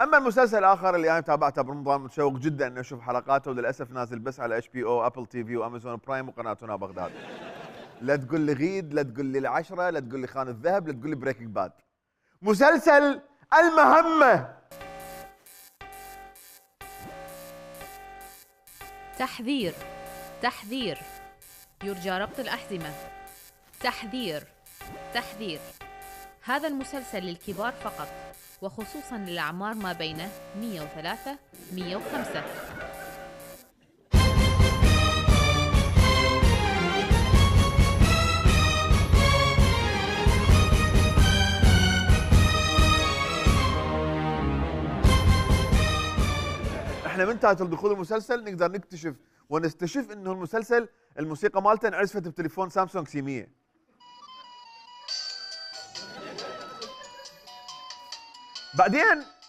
اما المسلسل الاخر اللي انا تابعته برمضان متشوق جدا اني اشوف حلقاته، وللاسف نازل بس على HBO ابل تي في وامازون برايم وقناتنا بغداد. لا تقول لي غيد، لا تقول لي العشرة، لا تقول لي خان الذهب، لا تقول لي بريكنج باد. مسلسل المهمة. تحذير تحذير، يرجى ربط الأحزمة. تحذير تحذير، هذا المسلسل للكبار فقط، وخصوصا للأعمار ما بين 103 105. احنا من تايتل دخول المسلسل نقدر نكتشف ونستشف انه المسلسل الموسيقى مالته انعزفت بتليفون سامسونج سي 100. بعدين